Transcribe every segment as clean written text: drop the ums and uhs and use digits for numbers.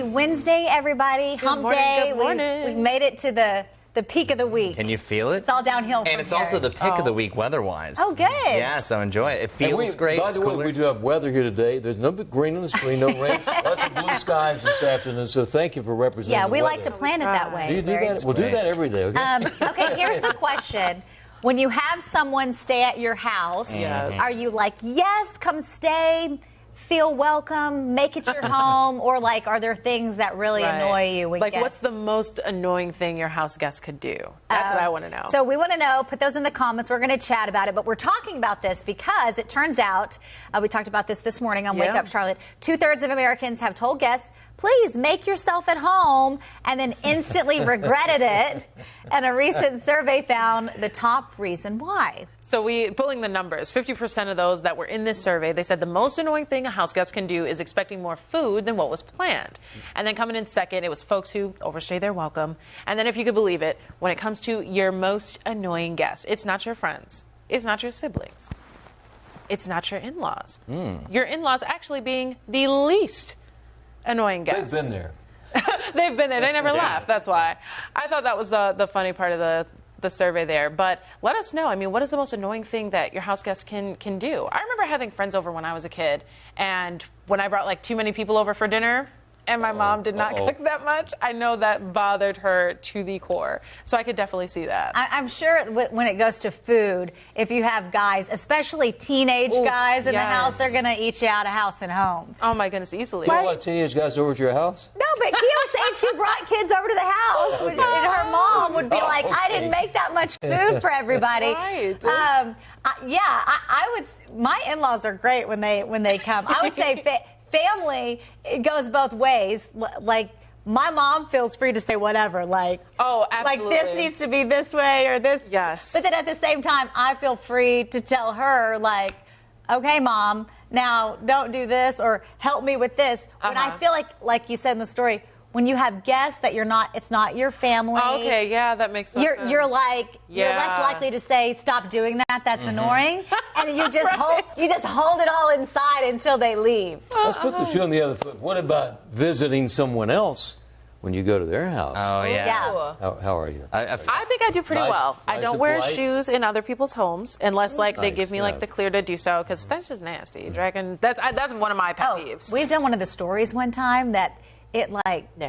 Wednesday, everybody. Hump day. Good morning. We made it to the peak of the week. Can you feel it? It's all downhill from And it's here. also the pick of the week weather-wise. Oh, good. Yeah, so enjoy it. It feels great. By the way, we do have weather here today. There's no big green on the screen, no rain. Lots of blue skies this afternoon, so thank you for representing Yeah, the we weather. like to plan it that way. Do you do that? We'll do that every day, okay? Okay, here's the question. When you have someone stay at your house, are you like, yes, come stay, feel welcome, make it your home, or like, are there things that really annoy you? Like, what's the most annoying thing your house guest could do? That's what I want to know. So we want to know. Put those in the comments. We're going to chat about it. But we're talking about this because it turns out, we talked about this morning on Wake Up Charlotte, 2/3 of Americans have told guests, please make yourself at home, and then instantly regretted it. And a recent survey found the top reason why. So pulling the numbers, 50% of those that were in this survey, they said the most annoying thing a house guest can do is expecting more food than what was planned. And then coming in second, it was folks who overstay their welcome. And then if you could believe it, when it comes to your most annoying guests, it's not your friends. It's not your siblings. It's not your in-laws. Your in-laws actually being the least annoying guests. They've been there. They've been there. They never laugh. That's why. I thought that was the funny part of the survey there. But let us know. I mean, what is the most annoying thing that your house guests can do? I remember having friends over when I was a kid, and when I brought like too many people over for dinner, and my mom did not cook that much, I know that bothered her to the core. So I could definitely see that. I'm sure when it goes to food, if you have guys, especially teenage guys in the house, they're going to eat you out of house and home. Oh, my goodness, easily. Do you have a lot of teenage guys over at your house? No, but Keo said she brought kids over to the house, and her mom would be like, I didn't make that much food for everybody. Right. I would. My in-laws are great when they come. I would say family, it goes both ways. Like, my mom feels free to say whatever. Like, oh, absolutely. Like, this needs to be this way or this. Yes. But then at the same time, I feel free to tell her, like, okay, Mom, now don't do this or help me with this. When I feel like you said in the story, when you have guests that it's not your family. Okay, yeah, that makes sense. You're less likely to say stop doing that. That's annoying, and you just hold it all inside until they leave. Let's put the shoe on the other foot. What about visiting someone else when you go to their house? Oh, yeah. How are you? I think I do pretty well. I don't wear shoes in other people's homes unless they give me like the clear to do so, because that's just nasty. Dragon. That's one of my pet peeves. We've done one of the stories one time that. It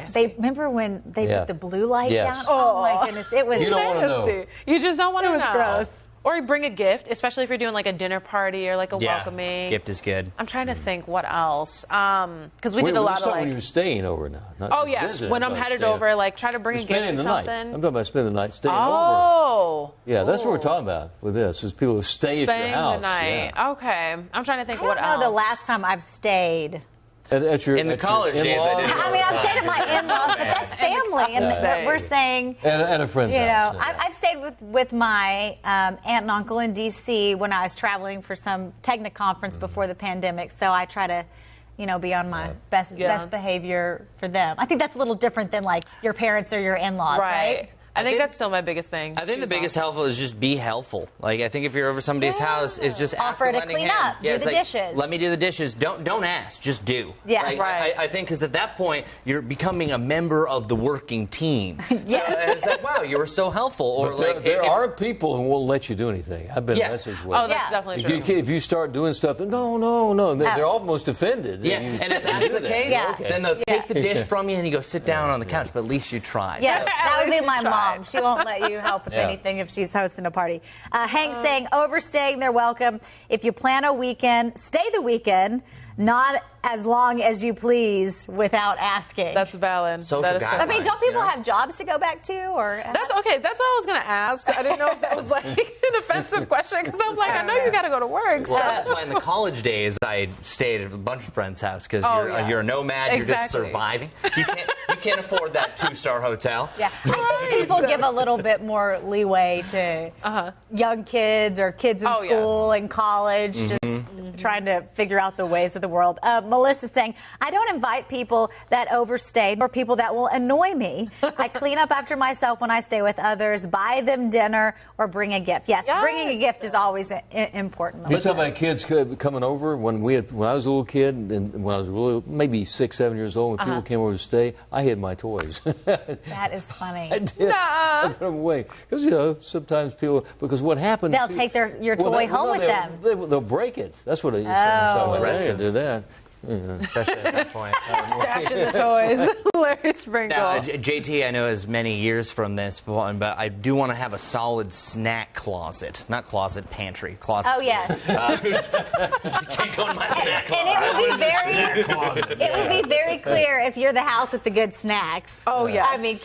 they remember when they put the blue light down? Oh my goodness, it was nasty. You just don't want to know. It was gross. Or you bring a gift, especially if you're doing like a dinner party or like a welcoming. Gift is good. I'm trying to think what else. Because we did a lot of when you're staying over now. Oh yes, when I'm headed over, like try to bring a gift or something. I'm talking about spending the night staying over. Oh. Yeah, that's what we're talking about with this. Is people who stay at your house. The night. Yeah. Okay, I'm trying to think what else. I don't know the last time I've stayed. In the college days, I did. I mean, I've stayed at my in-laws, but that's family, and we're saying. And a friend's house. I've stayed with my aunt and uncle in D.C. when I was traveling for some Technic conference before the pandemic. So I try to, be on my best behavior for them. I think that's a little different than like your parents or your in-laws, right? I think that's still my biggest thing. I think the biggest helpful is just be helpful. Like, I think if you're over somebody's house, it's just offer to clean up, do the dishes. Let me do the dishes. Don't ask, just do. Yeah, right. I think because at that point you're becoming a member of the working team. Yes. So it's like, wow, you were so helpful. Or but there are people who won't let you do anything. I've been in that situation. Oh, that's definitely true. If you start doing stuff, no, they're almost offended. Yeah, and if that's the case, then they'll take the dish from you and you go sit down on the couch. But at least you tried. Yes, that would be my mom. She won't let you help with anything if she's hosting a party. Hank saying, overstaying, they're welcome. If you plan a weekend, stay the weekend, not as long as you please without asking. That's valid. Social guidelines, I mean, don't people have jobs to go back to? Or that's okay. That's what I was going to ask. I didn't know if that was like an offensive question because I was like, I know you got to go to work. Well, that's why in the college days I stayed at a bunch of friends' house because you're a nomad. You're just surviving. You can't afford that 2-star hotel. Yeah, I think people give a little bit more leeway to young kids or kids in school and college. trying to figure out the ways of the world. Melissa's saying, I don't invite people that overstayed or people that will annoy me. I clean up after myself when I stay with others, buy them dinner, or bring a gift. Yes, bringing a gift is always important. You talk about kids coming over. When I was a little kid, and when I was really, maybe 6, 7 years old, when people came over to stay, I hid my toys. That is funny. I did. I put them away. Because, sometimes people, because what happened... They'll take your toy home with them. They'll break it. That's what it is. Aggressive. Do that. Especially at that point. Stashing the toys. Larry Sprinkle. Now, JT, I know is many years from this, but I do want to have a solid snack closet. Not closet, pantry. Closet. Oh, yes. Can't go in my snack closet. And it would be very clear if you're the house with the good snacks. Oh, yes. I mean,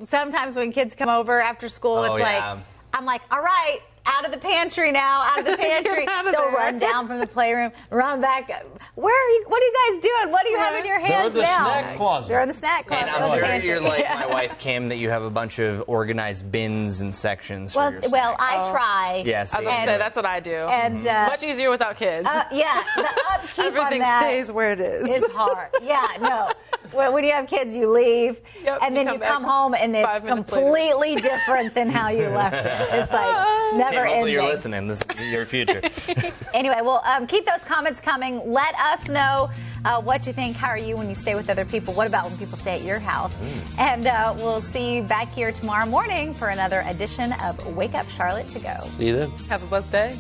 sometimes when kids come over after school, it's like, I'm like, all right, out of the pantry now, out of the pantry. They'll run down from the playroom, run back. What are you guys doing? What do you have in your hands now? They're in the snack closet. They're in the snack closet. And I'm sure you're like my wife, Kim, that you have a bunch of organized bins and sections for your snacks. Well, I try. Yes. I was going to say, that's what I do. And, much easier without kids. Yeah, the upkeep Everything on that stays where it is. It's hard. Yeah, no. When you have kids, you leave, and then you come home, and it's completely different than how you left it. It's like never ending. Hopefully you're listening. This is your future. Anyway, well, keep those comments coming. Let us know what you think. How are you when you stay with other people? What about when people stay at your house? And we'll see you back here tomorrow morning for another edition of Wake Up Charlotte to Go. See you then. Have a blessed day.